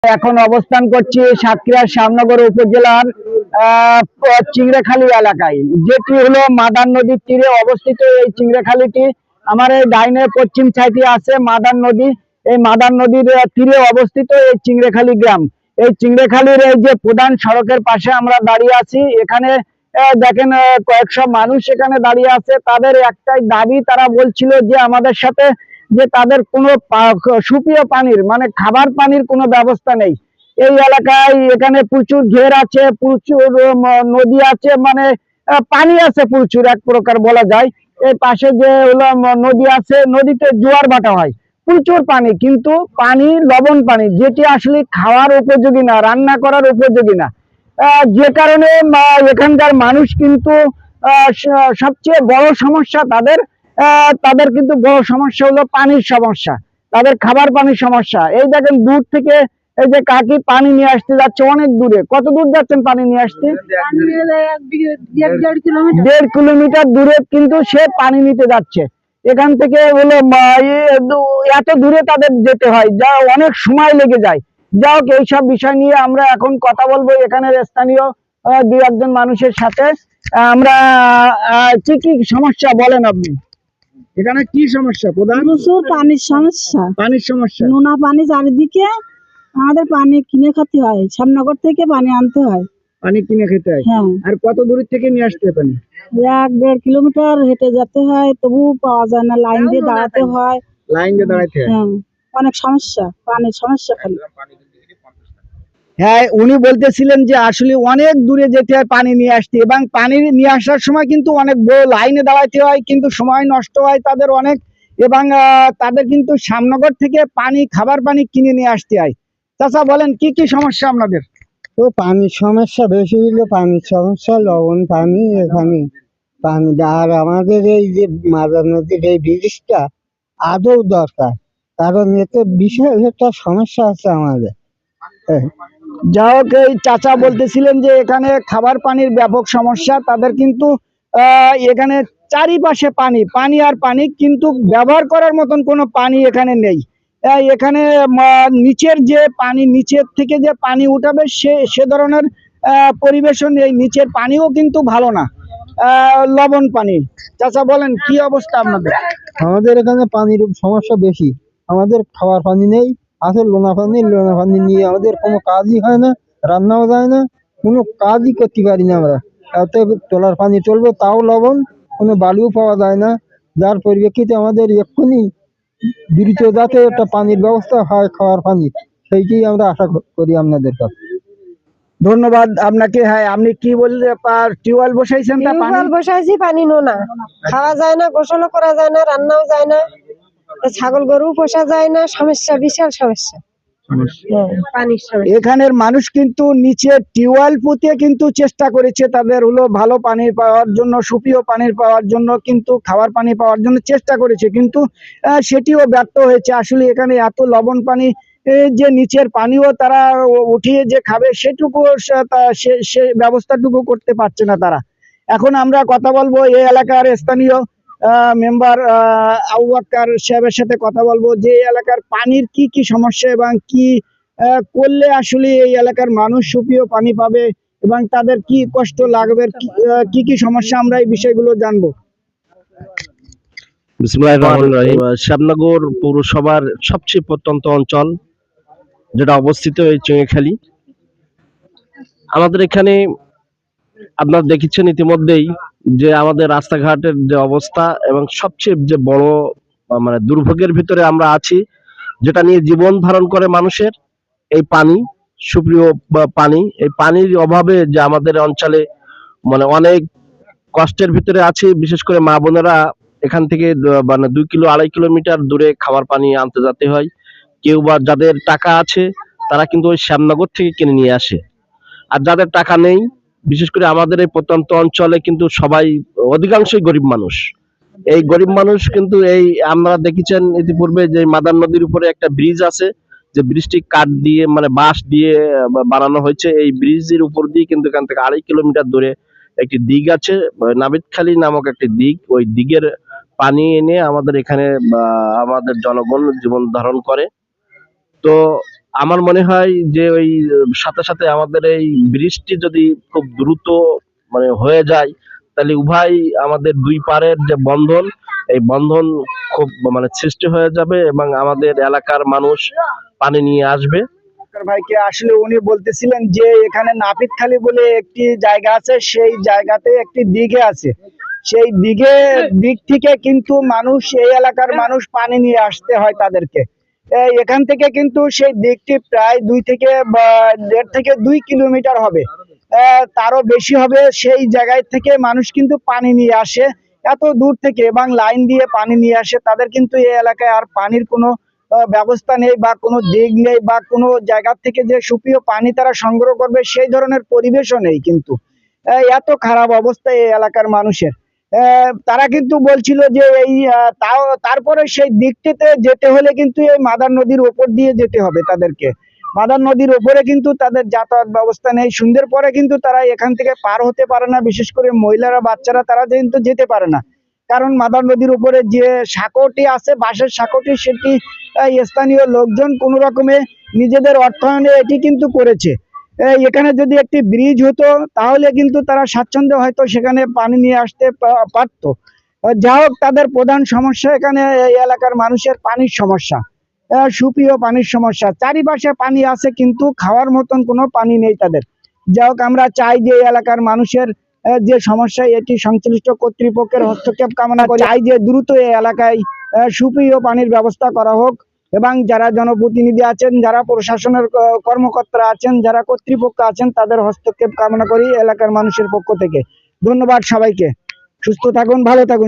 এখন অবস্থান করছি সাতক্ষীরার শ্যামনগর উপজেলার চিংড়াখালী এলাকায়, যেটি হলো মাদার নদীর তীরে অবস্থিত। এই চিংড়াখালীটি আমার এই ডাইনের পশ্চিম সাইডে আছে মাদার নদী। এই মাদার নদীর তীরে অবস্থিত এই চিংড়াখালী গ্রাম। এই চিংড়াখালীর এই যে প্রধান সড়কের পাশে আমরা দাঁড়িয়ে আছি, এখানে দেখেন কয়েকশো মানুষ এখানে দাঁড়িয়ে আছে। তাদের একটাই দাবি, তারা বলছিল যে আমাদের সাথে যে তাদের কোনো সুপেয় পানির মানে খাবার পানির কোনো ব্যবস্থা নেই এই এলাকায়। এখানে প্রচুর ঘের আছে, প্রচুর নদী আছে, মানে পানি আছে প্রচুর, এক প্রকার বলা যায়। এই পাশে যে হলো নদী আছে, নদীতে জোয়ার ভাটা হয়, প্রচুর পানি, কিন্তু পানি লবণ পানি, যেটি আসলে খাওয়ার উপযোগী না, রান্না করার উপযোগী না। যে কারণে এখানকার মানুষ কিন্তু সবচেয়ে বড় সমস্যা তাদের, তাদের কিন্তু বড় সমস্যা হলো পানির সমস্যা, তাদের খাবার পানির সমস্যা। এই দেখেন দূর থেকে এই যে কাকি পানি নিয়ে আসতে যাচ্ছে, অনেক দূরে। কত দূর যাচ্ছেন পানি নিয়ে আসতে? 1.5 কিলোমিটার দূরে কিন্তু সে পানি নিতে যাচ্ছে। এখান থেকে হলো এত দূরে তাদের যেতে হয়, যা অনেক সময় লেগে যায়। যাই হোক, এইসব বিষয় নিয়ে আমরা এখন কথা বলবো এখানের স্থানীয় দুই একজন মানুষের সাথে। আমরা কি কি সমস্যা বলেন আপনি? এখানে কি সমস্যা প্রধান? প্রচুর পানির সমস্যা। পানির সমস্যা, নোনা পানি চারিদিকে, আমাদের পানি কিনে খেতে হয়, শ্যামনগর থেকে পানি আনতে হয়। পানি কিনে খেতে হয়? হ্যাঁ। আর কত দূর থেকে নিয়ে আসতে হয় পানি? 1.5 কিলোমিটার হেঁটে যেতে হয়, তবু পাওয়া যায় না, লাইন দিয়ে দাঁড়াতে হয়। লাইন দিয়ে দাঁড়াতে হয়? হ্যাঁ, অনেক সমস্যা, পানির সমস্যা খালি। হ্যাঁ, উনি বলতেছিলেন যে আসলে অনেক দূরে যেতে হয় পানি নিয়ে আসতে, এবং পানি নিয়ে আসার সময় কিন্তু অনেক বড় লাইনে দাঁড়াতে হয়, কিন্তু সময় নষ্ট হয় তাদের অনেক। এবং তাদের কিন্তু শ্যামনগর থেকে পানি, খাবার পানি কিনে নিয়ে আসতে হয়। চাচা বলেন কি কি সমস্যা আপনাদের? তো পানির সমস্যা বেশি হলো, পানির সমস্যা, লবণ পানি এখানে পানি। আর আমাদের এই যে মাদার নদীর এই ব্রিজটা আদৌ দরকার, কারণ এতে বিশাল একটা সমস্যা আছে আমাদের। যাই হোক, এই চাচা বলতেছিলেন যে এখানে খাবার পানির ব্যাপক সমস্যা তাদের, কিন্তু এখানে চারিপাশে পানি পানি আর পানি, কিন্তু ব্যবহার করার মতন কোনো পানি এখানে নেই। এখানে নিচের যে পানি, নিচের থেকে যে পানি উঠাবে সে ধরনের পরিবেশন, এই নিচের পানিও কিন্তু ভালো না, লবণ পানি। চাচা বলেন কি অবস্থা আপনাদের? আমাদের এখানে পানির সমস্যা বেশি, আমাদের খাওয়ার পানি নেই, আছে লোনা পানি। লোনা পানি নিয়ে আমাদের কোনো কাজই হয় না, রান্নাও যায় না, কোনো কাজই করতে পারি না আমরা। এত তোলার পানি চলবে তাও লবণ, কোনো বালিও পাওয়া যায় না। যার পরিপ্রেক্ষিতে আমাদের এক্ষুনি দ্রুত যাতে একটা পানির ব্যবস্থা হয়, খাওয়ার পানি, সেইটাই আমরা আশা করি আপনাদের কাছে। ধন্যবাদ আপনাকে। হ্যাঁ, আপনি কি বললে? টিউবওয়েল বসাইছেন? তা পানি টিউবওয়েল বসাইছি, পানি নোনা, খাওয়া যায় না, গোসলও করা যায় না, রান্নাও যায় না, ছাগল গরু পোষা যায় না, সমস্যা, বিশাল সমস্যা। পানির সমস্যা। এখানের মানুষ কিন্তু নিচে টিউবওয়েল পুঁতে কিন্তু চেষ্টা করেছে, তাদের হলো ভালো পানি পাওয়ার জন্য, সুপেয় পানি পাওয়ার জন্য, কিন্তু খাবার পানি পাওয়ার জন্য চেষ্টা করেছে, কিন্তু সেটিও ব্যর্থ হয়েছে। আসলে এখানে এত লবণ পানি, যে নিচের পানিও তারা উঠিয়ে যে খাবে সেটুকু সে ব্যবস্থাটুকু করতে পারছে না তারা। এখন আমরা কথা বলবো এই এলাকার স্থানীয় মেম্বার আবু বকর সাহেবের সাথে কথা বলবো, যে এই এলাকার পানির কি কি সমস্যা এবং কি করলে আসলে এই এলাকার মানুষ সুপেয় পানি পাবে এবং তাদের কি কষ্ট লাগবে, কি কি সমস্যা, আমরা এই বিষয়গুলো জানবো। বিসমিল্লাহির রহমানির রহিম। শ্যামনগর পৌরসভার সবচেয়ে প্রত্যন্ত অঞ্চল, যেটা অবস্থিত এই চিংড়াখালী। আমাদের এখানে আপনারা দেখেছেন ইতিমধ্যেই যে আমাদের রাস্তাঘাটের যে অবস্থা, এবং সবচেয়ে যে বড় মানে দুর্ভোগের ভিতরে আমরা আছি, যেটা নিয়ে জীবন ধারণ করে মানুষের, এই পানি, সুপ্রিয় পানি। এই পানির অভাবে যে আমাদের অঞ্চলে মানে অনেক কষ্টের ভিতরে আছে, বিশেষ করে মা বোনেরা এখান থেকে মানে 2-2.5 কিলোমিটার দূরে খাবার পানি আনতে যেতে হয়। কেউ বা যাদের টাকা আছে তারা কিন্তু ওই শ্যামনগর থেকে কিনে নিয়ে আসে। আর যাদের টাকা নেই, বিশেষ করে আমাদের এই প্রত্যন্ত অঞ্চলে কিন্তু সবাই অধিকাংশই গরিব মানুষ। এই গরিব মানুষ কিন্তু এই আমরা দেখেছেন ইতিপূর্বে যে মাদার নদীর উপরে একটা ব্রিজ আছে, যে ব্রিজটি কাঠ দিয়ে মানে বাঁশ দিয়ে বানানো হয়েছে। এই ব্রিজের উপর দিয়ে কিন্তু এখান থেকে 2.5 কিলোমিটার দূরে একটি দিঘ আছে, নাবিদখালী নামক একটি দিঘ। ওই দিঘের পানি এনে আমাদের এখানে আমাদের জনগণ জীবন ধারণ করে। তো আমার মনে হয় যে ওই সাথে সাথে আমাদের এই বৃষ্টি যদি খুব দ্রুত মানে হয়ে যায়, তাহলে উভয় আমাদের দুই পারের যে বন্ধন, এই বন্ধন খুব মানে সৃষ্টি হয়ে যাবে এবং আমাদের এলাকার মানুষ পানি নিয়ে আসবে। ভাইকে আসলে উনি বলতেছিলেন যে এখানে নাপিতখালী বলে একটি জায়গা আছে, সেই জায়গাতে একটি দিঘে আছে, সেই দিক থেকে কিন্তু মানুষ, এই এলাকার মানুষ পানি নিয়ে আসতে হয় তাদেরকে। এখান থেকে কিন্তু সেই দিকটি প্রায় 1.5 থেকে 2 কিলোমিটার হবে, তারও বেশি হবে। সেই জায়গায় থেকে মানুষ কিন্তু পানি নিয়ে আসে এত দূর থেকে, এবং লাইন দিয়ে পানি নিয়ে আসে। তাদের কিন্তু এই এলাকায় আর পানির কোনো ব্যবস্থা নেই, বা কোনো দিক নেই, বা কোনো জায়গা থেকে যে সুপ্রিয় পানি তারা সংগ্রহ করবে সেই ধরনের পরিবেশও নেই। কিন্তু এত খারাপ অবস্থা এই এলাকার মানুষের। তারা কিন্তু বলছিল যে এই তারপরে সেই দিকটিতে যেতে হলে কিন্তু এই মাদার নদীর উপর দিয়ে যেতে হবে তাদেরকে। মাদার নদীর উপরে কিন্তু তাদের যাতায়াত ব্যবস্থা নেই। সন্ধ্যের পরে কিন্তু তারা এখান থেকে পার হতে পারে না, বিশেষ করে মহিলারা, বাচ্চারা, তারা কিন্তু যেতে পারে না। কারণ মাদার নদীর উপরে যে সাঁকোটি আছে, বাঁশের সাঁকোটি, সেটি স্থানীয় লোকজন কোনো রকমে নিজেদের অর্থায়নে এটি কিন্তু করেছে। এখানে যদি একটি ব্রিজ হতো তাহলে কিন্তু তারা স্বাচ্ছন্দ্যে হয়তো সেখানে পানি নিয়ে আসতে পারতো। যা হোক, তাদের প্রধান সমস্যা এখানে এই এলাকার মানুষের পানির সমস্যা, সুপ্রিয় পানির সমস্যা। চারিপাশে পানি আছে কিন্তু খাওয়ার মতন কোনো পানি নেই তাদের। যা হোক, আমরা চাই যে এই এলাকার মানুষের যে সমস্যা, এটি সংশ্লিষ্ট কর্তৃপক্ষের হস্তক্ষেপ কামনা করি। চাই যে দ্রুত এই এলাকায় সুপ্রিয় পানির ব্যবস্থা করা হোক, এবং যারা জনপ্রতিনিধি আছেন, যারা প্রশাসনের কর্মকর্তারা আছেন, যারা কর্তৃপক্ষ আছেন, তাদের হস্তক্ষেপ কামনা করি এলাকার মানুষের পক্ষ থেকে। ধন্যবাদ সবাইকে। সুস্থ থাকুন, ভালো থাকুন।